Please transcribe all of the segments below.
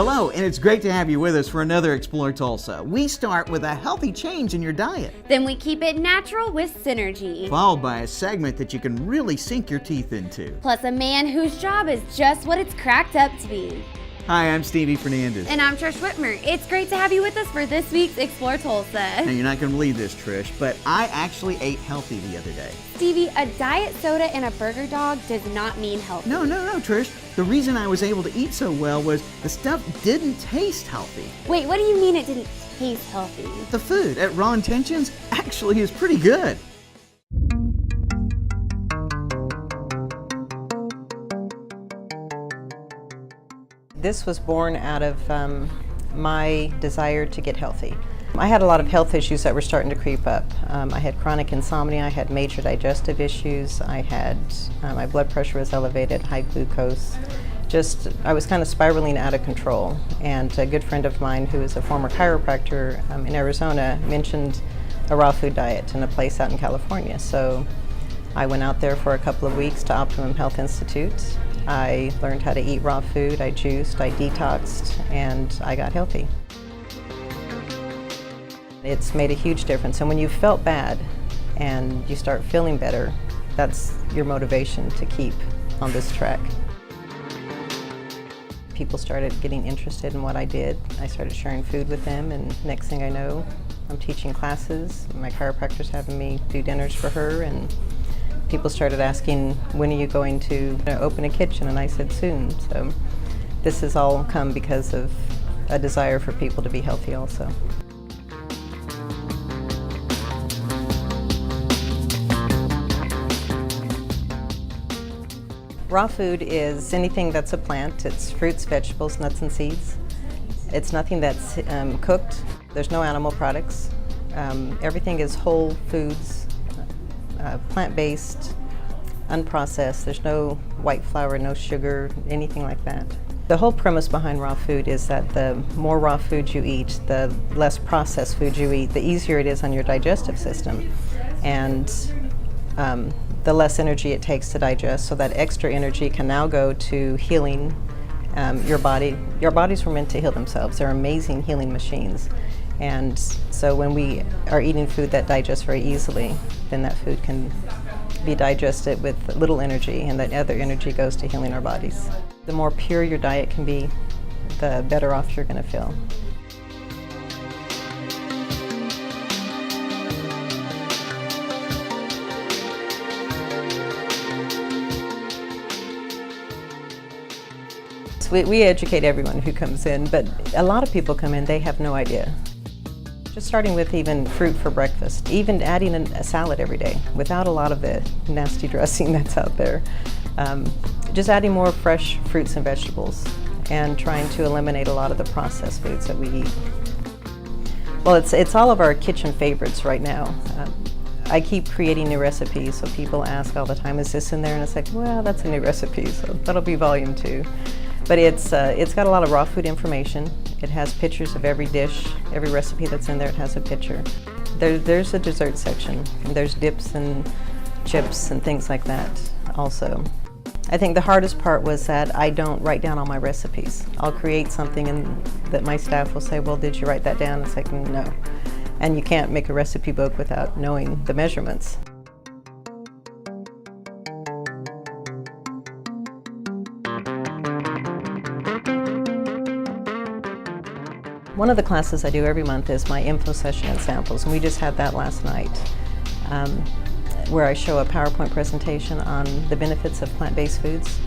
Hello, and it's great to have you with us for another Explore Tulsa. We start with a healthy change in your diet. Then we keep it natural with Synergy. Followed by a segment that you can really sink your teeth into. Plus a man whose job is just what it's cracked up to be. Hi, I'm Stevie Fernandez. And I'm Trish Whitmer. It's great to have you with us for this week's Explore Tulsa. Now, you're not going to believe this, Trish, but I actually ate healthy the other day. Stevie, a diet soda and a burger dog does not mean healthy. No, Trish. The reason I was able to eat so well was the stuff didn't taste healthy. Wait, what do you mean it didn't taste healthy? The food at Raw Intentions actually is pretty good. This was born out of my desire to get healthy. I had a lot of health issues that were starting to creep up. I had chronic insomnia, I had major digestive issues, I had, my blood pressure was elevated, high glucose. I was kind of spiraling out of control. And a good friend of mine who is a former chiropractor in Arizona mentioned a raw food diet in a place out in California. So I went out there for a couple of weeks to Optimum Health Institute. I learned how to eat raw food, I juiced, I detoxed, and I got healthy. It's made a huge difference, and when you felt bad and you start feeling better, that's your motivation to keep on this track. People started getting interested in what I did. I started sharing food with them, and next thing I know, I'm teaching classes. My chiropractor's having me do dinners for her, and people started asking, when are you going to open a kitchen? And I said, soon. So this has all come because of a desire for people to be healthy also. Raw food is anything that's a plant. It's fruits, vegetables, nuts, and seeds. It's nothing that's cooked. There's no animal products. Everything is whole foods. Plant-based, unprocessed. There's no white flour, no sugar, anything like that. The whole premise behind raw food is that the more raw food you eat, the less processed food you eat, the easier it is on your digestive system, and the less energy it takes to digest. So that extra energy can now go to healing your body. Your bodies were meant to heal themselves. They're amazing healing machines. And so when we are eating food that digests very easily, then that food can be digested with little energy, and that other energy goes to healing our bodies. The more pure your diet can be, the better off you're going to feel. We educate everyone who comes in, but a lot of people come in, they have no idea. Just starting with even fruit for breakfast, even adding a salad every day without a lot of the nasty dressing that's out there. Just adding more fresh fruits and vegetables and trying to eliminate a lot of the processed foods that we eat. Well, it's all of our kitchen favorites right now. I keep creating new recipes, so people ask all the time, is this in there? And it's like, well, that's a new recipe, so that'll be volume 2. But it's got a lot of raw food information. It has pictures of every dish, every recipe that's in there, it has a picture. There's a dessert section, and there's dips and chips and things like that also. I think the hardest part was that I don't write down all my recipes. I'll create something and that my staff will say, well, did you write that down? It's like, no. And you can't make a recipe book without knowing the measurements. One of the classes I do every month is my info session and samples, and we just had that last night, where I show a PowerPoint presentation on the benefits of plant-based foods.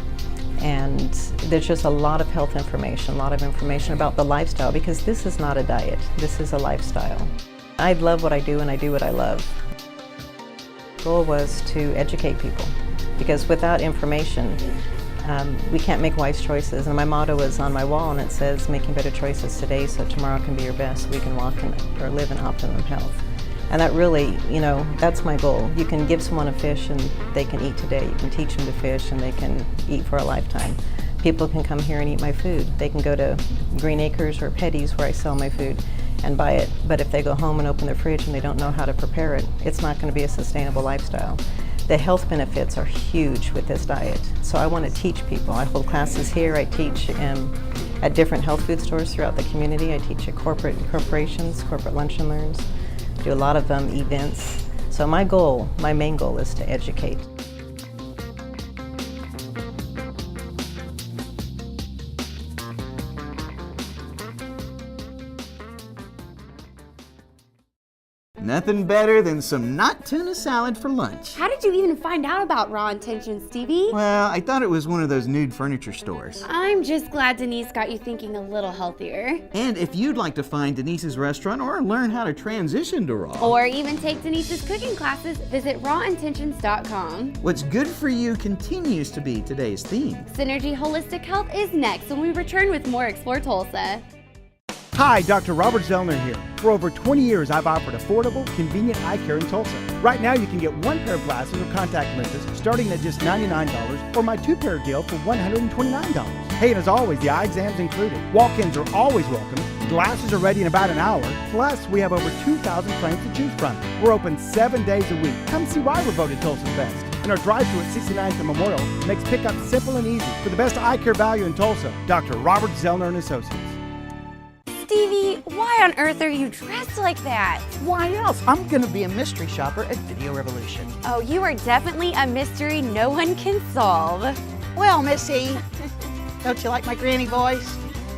And there's just a lot of health information, a lot of information about the lifestyle, because this is not a diet, this is a lifestyle. I love what I do, and I do what I love. The goal was to educate people, because without information, we can't make wise choices. And my motto is on my wall, and it says, making better choices today so tomorrow can be your best, so we can walk in, or live in optimum health. And that really, that's my goal. You can give someone a fish and they can eat today. You can teach them to fish and they can eat for a lifetime. People can come here and eat my food. They can go to Green Acres or Petty's where I sell my food and buy it. But if they go home and open their fridge and they don't know how to prepare it, it's not going to be a sustainable lifestyle. The health benefits are huge with this diet. So I want to teach people. I hold classes here. I teach at different health food stores throughout the community. I teach at corporate corporations, corporate lunch and learns, do a lot of events. So my main goal is to educate. Nothing better than some not tuna salad for lunch. How did you even find out about Raw Intentions, Stevie? Well, I thought it was one of those nude furniture stores. I'm just glad Denise got you thinking a little healthier. And if you'd like to find Denise's restaurant or learn how to transition to raw, Or even take Denise's cooking classes, visit rawintentions.com. what's good for you continues to be today's theme. Synergy Holistic Health is next when we return with more Explore Tulsa. Hi, Dr. Robert Zellner here. For over 20 years, I've offered affordable, convenient eye care in Tulsa. Right now, you can get one pair of glasses or contact lenses starting at just $99, or my two-pair deal for $129. Hey, and as always, the eye exam's included. Walk-ins are always welcome. Glasses are ready in about an hour. Plus, we have over 2,000 frames to choose from. We're open 7 days a week. Come see why we're voted Tulsa's best. And our drive-thru at 69th and Memorial makes pickup simple and easy. For the best eye care value in Tulsa, Dr. Robert Zellner and Associates. Stevie, why on earth are you dressed like that? Why else? I'm gonna be a mystery shopper at Video Revolution. Oh, you are definitely a mystery no one can solve. Well, Missy, don't you like my granny voice?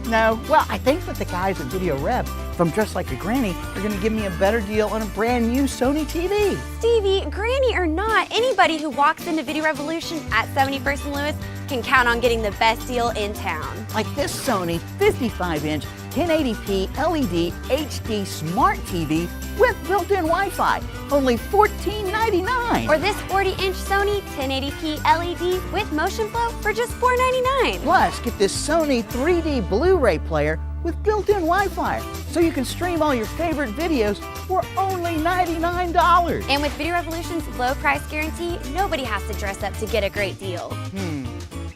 No? Well, I think that the guys at Video Rev from Dressed Like a Granny are gonna give me a better deal on a brand new Sony TV. Stevie, granny or not, anybody who walks into Video Revolution at 71st and Lewis can count on getting the best deal in town. Like this Sony 55-inch 1080p LED HD Smart TV with built-in Wi-Fi, only $14.99. Or this 40-inch Sony 1080p LED with motion flow for just $4.99. Plus, get this Sony 3D Blu-ray player with built-in Wi-Fi, so you can stream all your favorite videos for only $99. And with Video Revolution's low price guarantee, nobody has to dress up to get a great deal.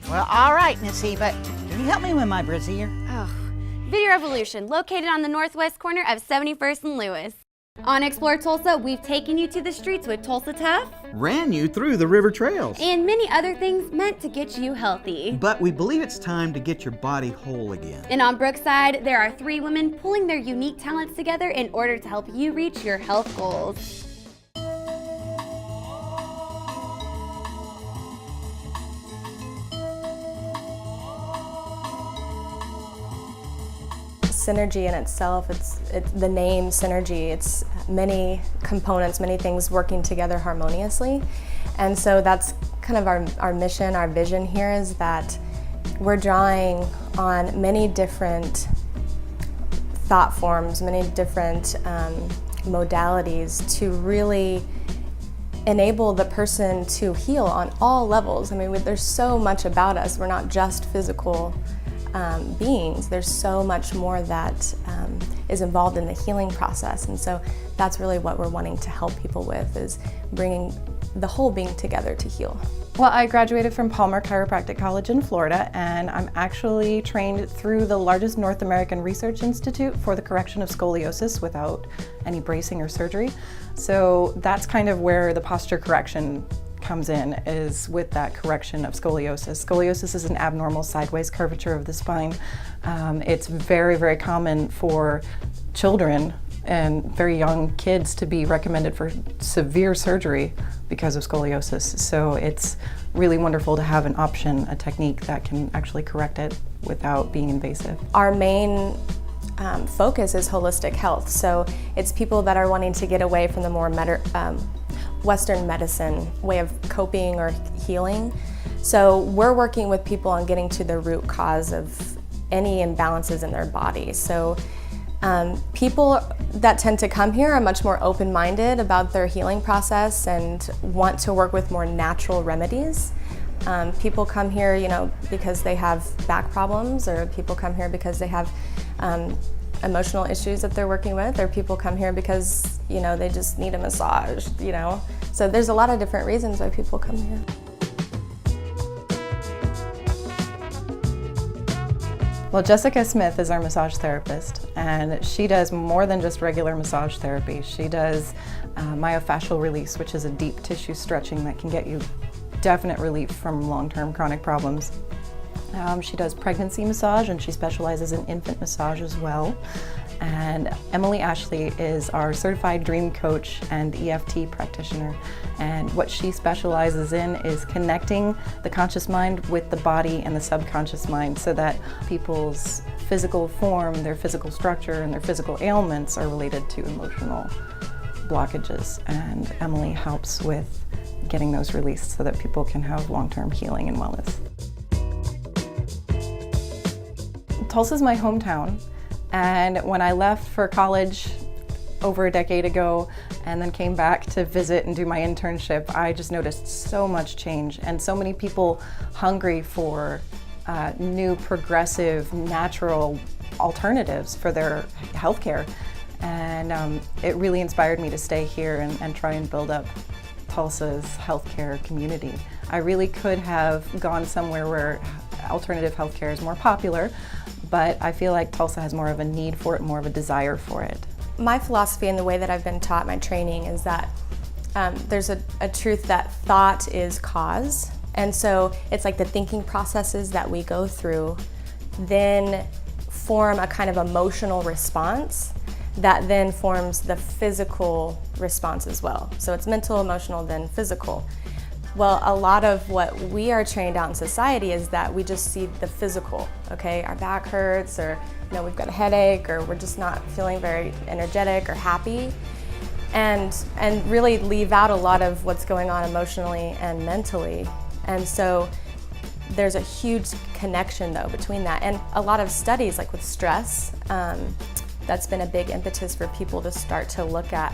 Well, all right, Missy, but can you help me with my brassiere? Oh, Video Revolution, located on the northwest corner of 71st and Lewis. On Explore Tulsa, we've taken you to the streets with Tulsa Tough Ran you through the river trails. and many other things meant to get you healthy. But we believe it's time to get your body whole again. And on Brookside, there are 3 women pulling their unique talents together in order to help you reach your health goals. Synergy in itself, it's the name Synergy, it's many components, many things working together harmoniously. And so that's kind of our mission, our vision here is that we're drawing on many different thought forms, many different modalities to really enable the person to heal on all levels. I mean, there's so much about us. We're not just physical beings. There's so much more that is involved in the healing process, and so that's really what we're wanting to help people with, is bringing the whole being together to heal. Well, I graduated from Palmer Chiropractic College in Florida, and I'm actually trained through the largest North American research institute for the correction of scoliosis without any bracing or surgery. So that's kind of where the posture correction comes in, is with that correction of scoliosis. Scoliosis is an abnormal sideways curvature of the spine. It's very, very common for children and very young kids to be recommended for severe surgery because of scoliosis. So it's really wonderful to have an option, a technique that can actually correct it without being invasive. Our main focus is holistic health, so it's people that are wanting to get away from the more Western medicine way of coping or healing. So we're working with people on getting to the root cause of any imbalances in their body. So people that tend to come here are much more open-minded about their healing process and want to work with more natural remedies. People come here, because they have back problems, or people come here because they have emotional issues that they're working with, or people come here because, they just need a massage, So there's a lot of different reasons why people come here. Well, Jessica Smith is our massage therapist, and she does more than just regular massage therapy. She does myofascial release, which is a deep tissue stretching that can get you definite relief from long-term chronic problems. She does pregnancy massage and she specializes in infant massage as well. And Emily Ashley is our certified dream coach and EFT practitioner. And what she specializes in is connecting the conscious mind with the body and the subconscious mind so that people's physical form, their physical structure, and their physical ailments are related to emotional blockages. And Emily helps with getting those released so that people can have long-term healing and wellness. Tulsa's my hometown, and when I left for college over a decade ago and then came back to visit and do my internship, I just noticed so much change and so many people hungry for new, progressive, natural alternatives for their healthcare. And it really inspired me to stay here and try and build up Tulsa's healthcare community. I really could have gone somewhere where alternative healthcare is more popular, but I feel like Tulsa has more of a need for it, more of a desire for it. My philosophy and the way that I've been taught my training is that there's a truth that thought is cause. And so it's like the thinking processes that we go through then form a kind of emotional response that then forms the physical response as well. So it's mental, emotional, then physical. Well, a lot of what we are trained out in society is that we just see the physical, okay? Our back hurts, or we've got a headache, or we're just not feeling very energetic or happy, and really leave out a lot of what's going on emotionally and mentally. And so there's a huge connection though between that, and a lot of studies like with stress, that's been a big impetus for people to start to look at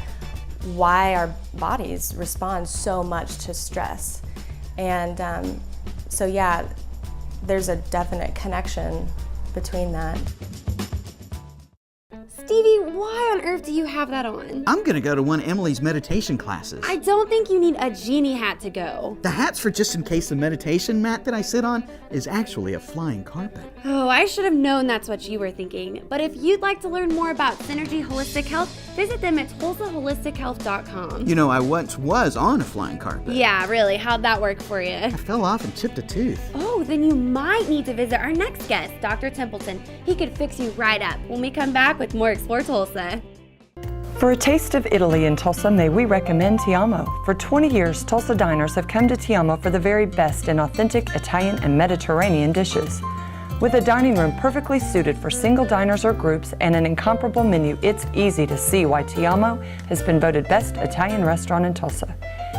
why our bodies respond so much to stress. And so yeah, there's a definite connection between that. Stevie, why on earth do you have that on? I'm gonna go to one of Emily's meditation classes. I don't think you need a genie hat to go. The hat's for just in case the meditation mat that I sit on is actually a flying carpet. Oh, I should have known that's what you were thinking. But if you'd like to learn more about Synergy Holistic Health, visit them at tulsaholistichealth.com. You know, I once was on a flying carpet. Yeah, really, how'd that work for you? I fell off and chipped a tooth. Oh, then you might need to visit our next guest, Dr. Templeton. He could fix you right up when we come back with more Explore Tulsa. For a taste of Italy in Tulsa, may we recommend Ti Amo. For 20 years, Tulsa diners have come to Ti Amo for the very best in authentic Italian and Mediterranean dishes. With a dining room perfectly suited for single diners or groups and an incomparable menu, it's easy to see why Ti Amo has been voted best Italian restaurant in Tulsa.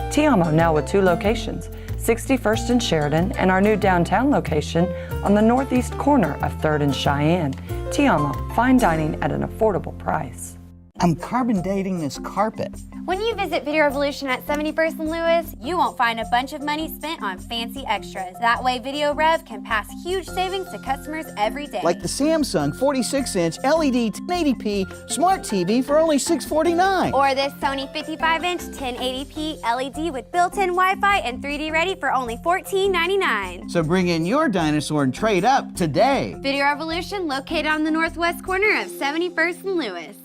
Ti Amo now with 2 locations, 61st and Sheridan, and our new downtown location on the northeast corner of 3rd and Cheyenne. Ti Amo, fine dining at an affordable price. I'm carbon dating this carpet. When you visit Video Revolution at 71st and Lewis, you won't find a bunch of money spent on fancy extras. That way Video Rev can pass huge savings to customers every day. Like the Samsung 46-inch LED 1080p smart TV for only $649. Or this Sony 55-inch 1080p LED with built-in Wi-Fi and 3D ready for only $14.99. So bring in your dinosaur and trade up today. Video Revolution, located on the northwest corner of 71st and Lewis.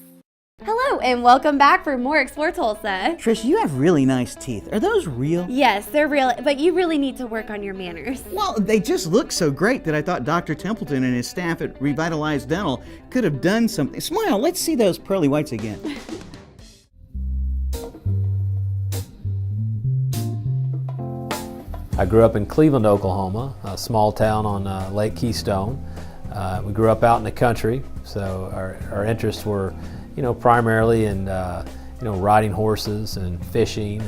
Hello, and welcome back for more Explore Tulsa. Trish, you have really nice teeth. Are those real? Yes, they're real, but you really need to work on your manners. Well, they just look so great that I thought Dr. Templeton and his staff at Revitalize Dental could have done something. Smile, let's see those pearly whites again. I grew up in Cleveland, Oklahoma, a small town on Lake Keystone. We grew up out in the country, so our interests were primarily in riding horses and fishing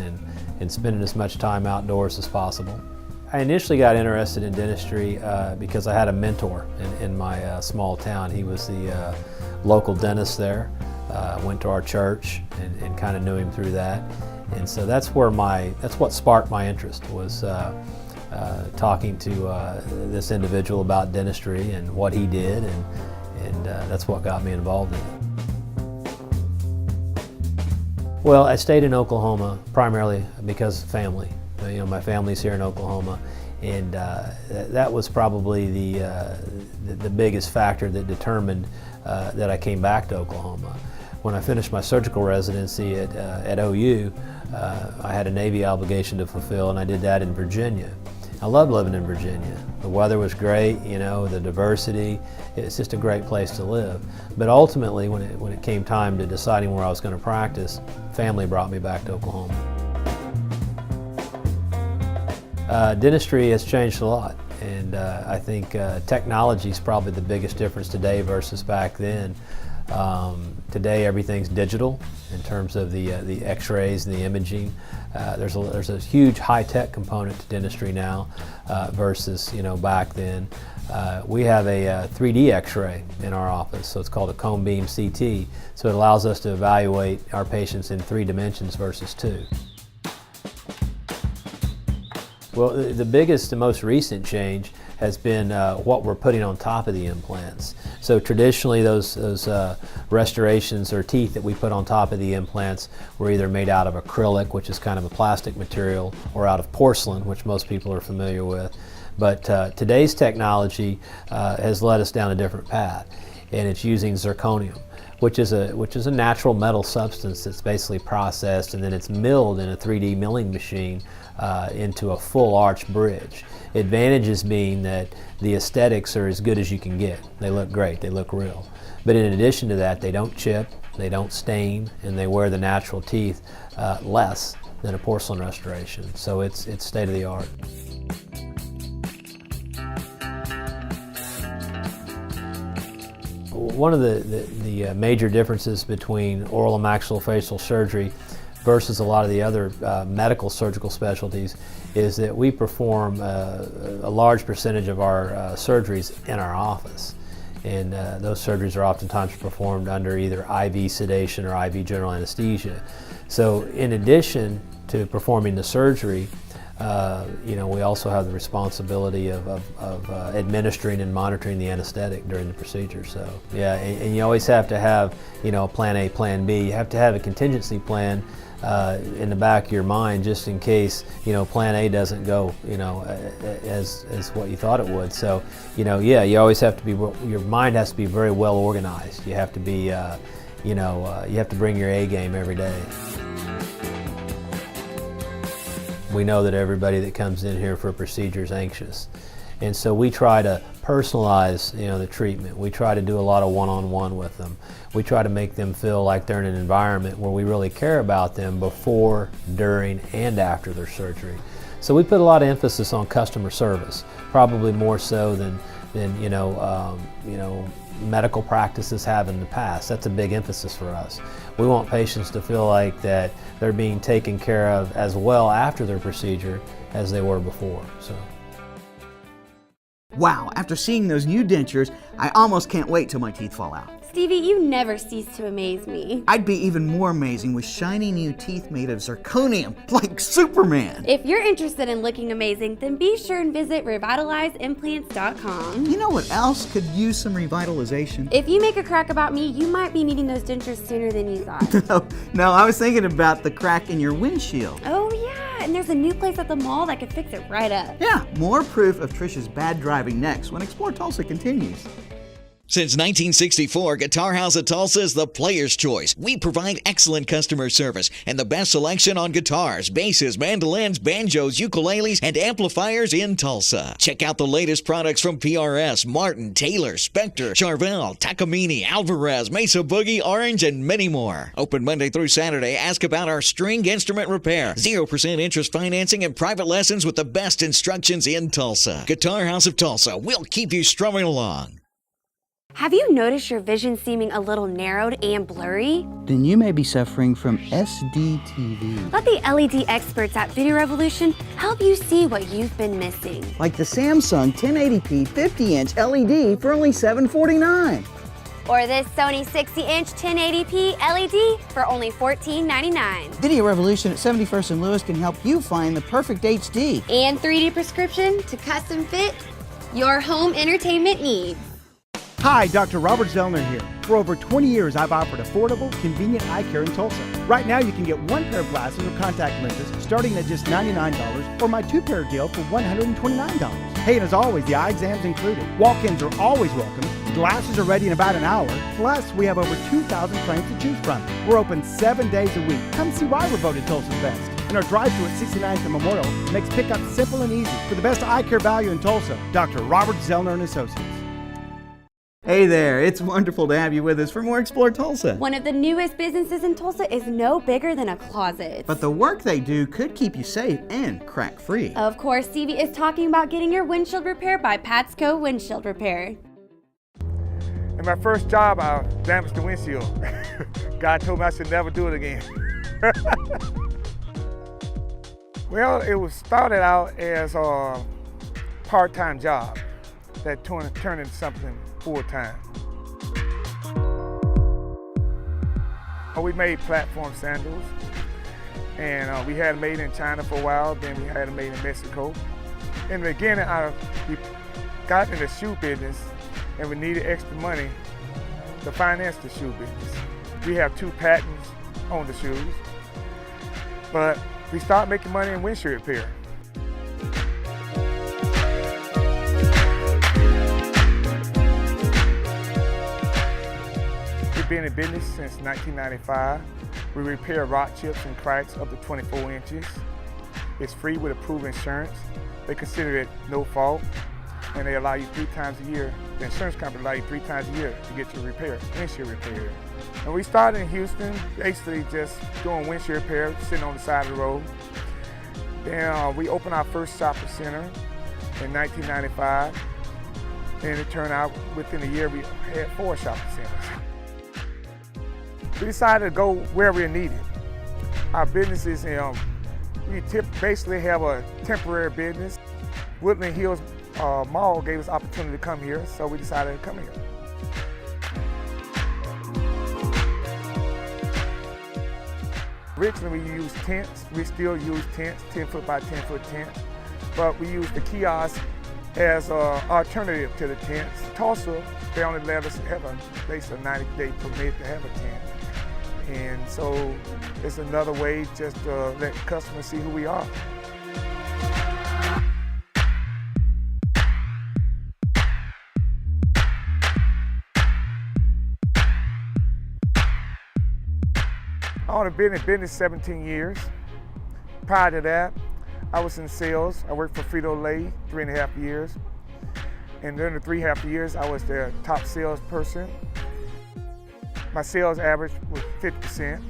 and spending as much time outdoors as possible. I initially got interested in dentistry because I had a mentor in my small town. He was the local dentist there, went to our church and kind of knew him through that. And so that's what sparked my interest, was talking to this individual about dentistry and what he did, and that's what got me involved in it. Well, I stayed in Oklahoma primarily because of family. My family's here in Oklahoma, and that was probably the biggest factor that determined that I came back to Oklahoma. When I finished my surgical residency at OU, I had a Navy obligation to fulfill, and I did that in Virginia. I love living in Virginia. The weather was great, you know, the diversity. It's just a great place to live. But ultimately, when it came time to deciding where I was going to practice, family brought me back to Oklahoma. Dentistry has changed a lot, and I think technology is probably the biggest difference today versus back then. Today everything's digital in terms of the x-rays and the imaging. There's a huge high-tech component to dentistry now versus, you know, back then. We have a 3D x-ray in our office, so it's called a cone beam CT. So it allows us to evaluate our patients in 3 dimensions versus 2. Well, the biggest and most recent change has been what we're putting on top of the implants. So traditionally those restorations or teeth that we put on top of the implants were either made out of acrylic, which is kind of a plastic material, or out of porcelain, which most people are familiar with. But today's technology has led us down a different path, and it's using zirconium, which is a natural metal substance that's basically processed and then it's milled in a 3D milling machine into a full arch bridge. Advantages being that the aesthetics are as good as you can get. They look great, they look real. But in addition to that, they don't chip, they don't stain, and they wear the natural teeth less than a porcelain restoration. So it's state of the art. One of the major differences between oral and maxillofacial surgery versus a lot of the other medical surgical specialties is that we perform a large percentage of our surgeries in our office. And those surgeries are oftentimes performed under either IV sedation or IV general anesthesia. So in addition to performing the surgery, you know, we also have the responsibility of administering and monitoring the anesthetic during the procedure. So yeah, and you always have to have, you know, plan A, plan B. You have to have a contingency plan in the back of your mind just in case, you know, plan A doesn't go, you know, as what you thought it would. So, you know, yeah, you always have to be, your mind has to be very well organized. You have to be, you know, you have to bring your A game every day. We know that everybody that comes in here for a procedure is anxious. And so we try to personalize, you know, the treatment. We try to do a lot of one-on-one with them. We try to make them feel like they're in an environment where we really care about them before, during, and after their surgery. So we put a lot of emphasis on customer service, probably more so than you know, medical practices have in the past. That's a big emphasis for us. We want patients to feel like that they're being taken care of as well after their procedure as they were before. So. Wow, after seeing those new dentures, I almost can't wait till my teeth fall out. Stevie, you never cease to amaze me. I'd be even more amazing with shiny new teeth made of zirconium, like Superman. If you're interested in looking amazing, then be sure and visit revitalizeimplants.com. You know what else could use some revitalization? If you make a crack about me, you might be needing those dentures sooner than you thought. No, I was thinking about the crack in your windshield. Oh yeah, and there's a new place at the mall that could fix it right up. Yeah, more proof of Trish's bad driving next when Explore Tulsa continues. Since 1964, Guitar House of Tulsa is the player's choice. We provide excellent customer service and the best selection on guitars, basses, mandolins, banjos, ukuleles, and amplifiers in Tulsa. Check out the latest products from PRS, Martin, Taylor, Spector, Charvel, Takamine, Alvarez, Mesa Boogie, Orange, and many more. Open Monday through Saturday. Ask about our string instrument repair, 0% interest financing, and private lessons with the best instructions in Tulsa. Guitar House of Tulsa. We'll keep you strumming along. Have you noticed your vision seeming a little narrowed and blurry? Then you may be suffering from SDTV. Let the LED experts at Video Revolution help you see what you've been missing. Like the Samsung 1080p 50-inch LED for only $749. Or this Sony 60-inch 1080p LED for only $14.99. Video Revolution at 71st and Lewis can help you find the perfect HD. And 3D prescription to custom fit your home entertainment needs. Hi, Dr. Robert Zellner here. For over 20 years, I've offered affordable, convenient eye care in Tulsa. Right now, you can get one pair of glasses or contact lenses starting at just $99, or my two-pair deal for $129. Hey, and as always, the eye exam's included. Walk-ins are always welcome. Glasses are ready in about an hour. Plus, we have over 2,000 frames to choose from. We're open 7 days a week. Come see why we're voted Tulsa's best. And our drive-thru at 69th and Memorial makes pickup simple and easy. For the best eye care value in Tulsa, Dr. Robert Zellner and Associates. Hey there, it's wonderful to have you with us for more Explore Tulsa. One of the newest businesses in Tulsa is no bigger than a closet. But the work they do could keep you safe and crack-free. Of course, Stevie is talking about getting your windshield repaired by Patsco Windshield Repair. In my first job, I damaged the windshield. God told me I should never do it again. Well, it was started out as a part-time job that turned into something full-time. We made platform sandals, and we had them made in China for a while, then we had them made in Mexico. In the beginning, we got in the shoe business, and we needed extra money to finance the shoe business. We have 2 patents on the shoes, but we started making money in windshield repair. We've been in business since 1995. We repair rock chips and cracks up to 24 inches. It's free with approved insurance. They consider it no fault, and they allow you 3 times a year. The insurance company allows you 3 times a year to get your repair, windshield repair. And we started in Houston, basically just doing windshield repair, sitting on the side of the road. Then we opened our first shopping center in 1995, and it turned out within a year we had 4 shopping centers. We decided to go where we're needed. Our business is, we basically have a temporary business. Woodland Hills Mall gave us opportunity to come here, so we decided to come here. Originally we used tents. We still use tents, 10-foot by 10-foot tents, but we use the kiosk as an alternative to the tents. Tulsa, they only let us have a 90-day permit to have a tent. And so it's another way just to let customers see who we are. I've only been in business 17 years. Prior to that, I was in sales. I worked for Frito-Lay 3.5 years. And during the 3.5 years, I was their top salesperson. My sales average was 50%.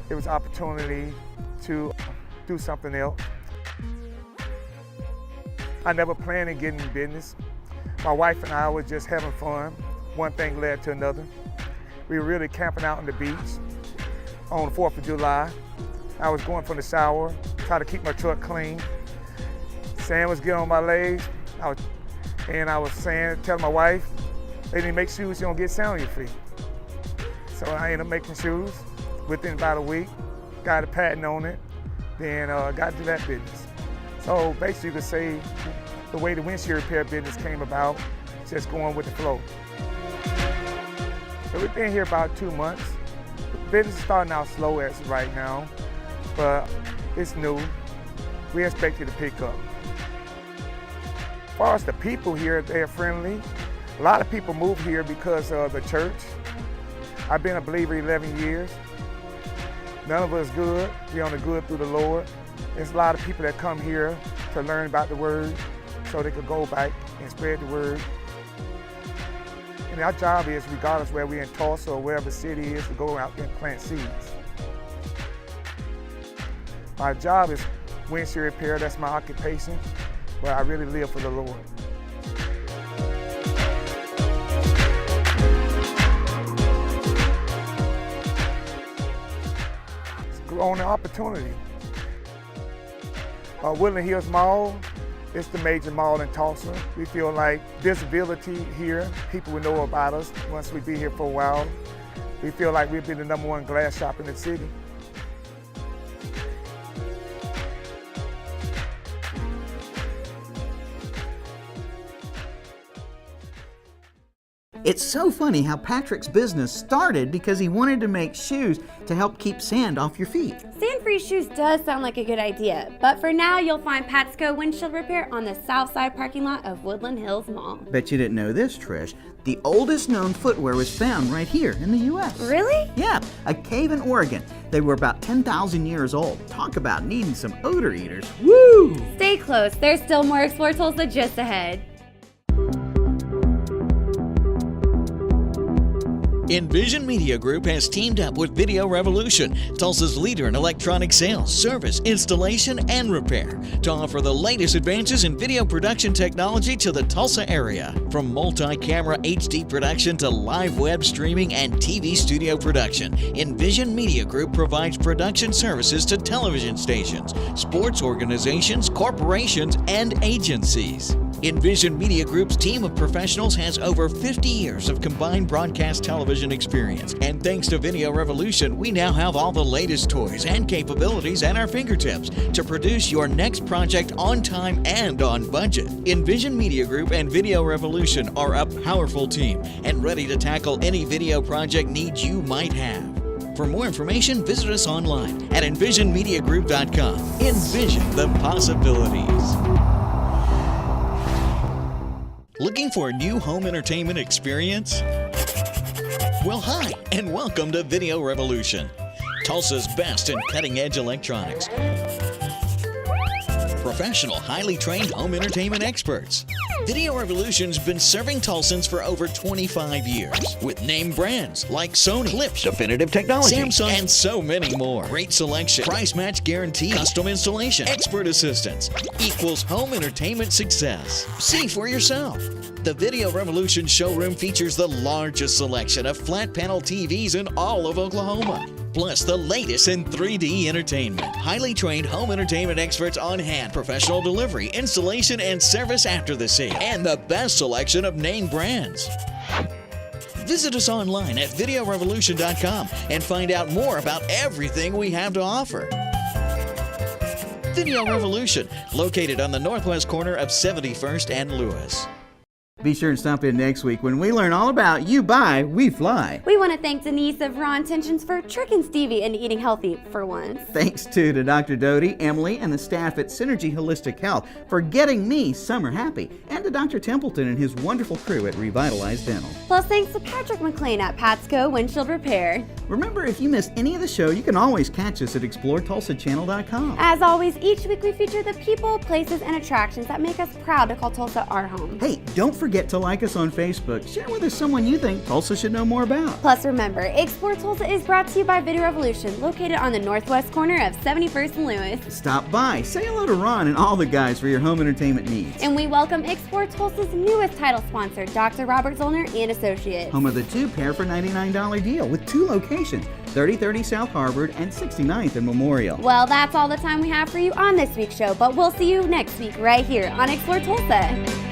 It was opportunity to do something else. I never planned on getting in business. My wife and I were just having fun. One thing led to another. We were really camping out on the beach on the 4th of July. I was going from the shower, trying to keep my truck clean. Sand was getting on my legs. I was telling my wife, they didn't make shoes, you don't get sand on your feet. So I ended up making shoes within about a week, got a patent on it, then got into that business. So basically you could say the way the windshield repair business came about, just going with the flow. So we've been here about 2 months. The business is starting out slow as of right now, but it's new. We expect it to pick up. As far as the people here, they're friendly. A lot of people move here because of the church. I've been a believer 11 years. None of us good. We're on the good through the Lord. There's a lot of people that come here to learn about the Word so they could go back and spread the Word. And our job is, regardless where we're in Tulsa or wherever the city is, to go out there and plant seeds. My job is windshield repair. That's my occupation, but I really live for the Lord. On the opportunity. Woodland Hills Mall is the major mall in Tulsa. We feel like visibility here, people will know about us once we be here for a while. We feel like we'll be the #1 glass shop in the city. It's so funny how Patrick's business started because he wanted to make shoes to help keep sand off your feet. Sand-free shoes does sound like a good idea, but for now you'll find Patsco Windshield Repair on the south side parking lot of Woodland Hills Mall. Bet you didn't know this, Trish. The oldest known footwear was found right here in the U.S. Really? Yeah, a cave in Oregon they were about 10,000 years old. Talk about needing some odor eaters. Woo! Stay close, there's still more Explore Tulsa just ahead. Envision Media Group has teamed up with Video Revolution, Tulsa's leader in electronic sales, service, installation, and repair, to offer the latest advances in video production technology to the Tulsa area. From multi-camera HD production to live web streaming and TV studio production, Envision Media Group provides production services to television stations, sports organizations, corporations, and agencies. Envision Media Group's team of professionals has over 50 years of combined broadcast television experience. And thanks to Video Revolution, we now have all the latest toys and capabilities at our fingertips to produce your next project on time and on budget. Envision Media Group and Video Revolution are a powerful team and ready to tackle any video project needs you might have. For more information, visit us online at envisionmediagroup.com. Envision the possibilities. Looking for a new home entertainment experience? Well, hi, and welcome to Video Revolution, Tulsa's best in cutting-edge electronics. Professional, highly trained home entertainment experts. Video Revolution's been serving Tulsans for over 25 years with name brands like Sony, Clips, Definitive Technology, Samsung, and so many more. Great selection, price match guarantee, custom installation, expert assistance equals home entertainment success. See for yourself. The Video Revolution showroom features the largest selection of flat panel TVs in all of Oklahoma. Plus the latest in 3D entertainment. Highly trained home entertainment experts on hand. Professional delivery, installation, and service after the sale. And the best selection of name brands. Visit us online at videorevolution.com and find out more about everything we have to offer. Video Revolution, located on the northwest corner of 71st and Lewis. Be sure and stop in next week when we learn all about You Buy, We Fly. We want to thank Denise of Raw Intentions for tricking Stevie into eating healthy for once. Thanks too to Dr. Doty, Emily, and the staff at Synergy Holistic Health for getting me summer happy, and to Dr. Templeton and his wonderful crew at Revitalize Dental. Plus thanks to Patrick McLean at Patsco Windshield Repair. Remember, if you missed any of the show, you can always catch us at ExploreTulsaChannel.com. As always, each week we feature the people, places, and attractions that make us proud to call Tulsa our home. Hey, don't forget to like us on Facebook. Share with us someone you think Tulsa should know more about. Plus remember, Explore Tulsa is brought to you by Video Revolution, located on the northwest corner of 71st and Lewis. Stop by, say hello to Ron and all the guys for your home entertainment needs. And we welcome Explore Tulsa's newest title sponsor, Dr. Robert Zollner and Associates. Home of the 2-pair for $99 deal with 2 locations, 3030 South Harvard and 69th and Memorial. Well, that's all the time we have for you on this week's show, but we'll see you next week right here on Explore Tulsa.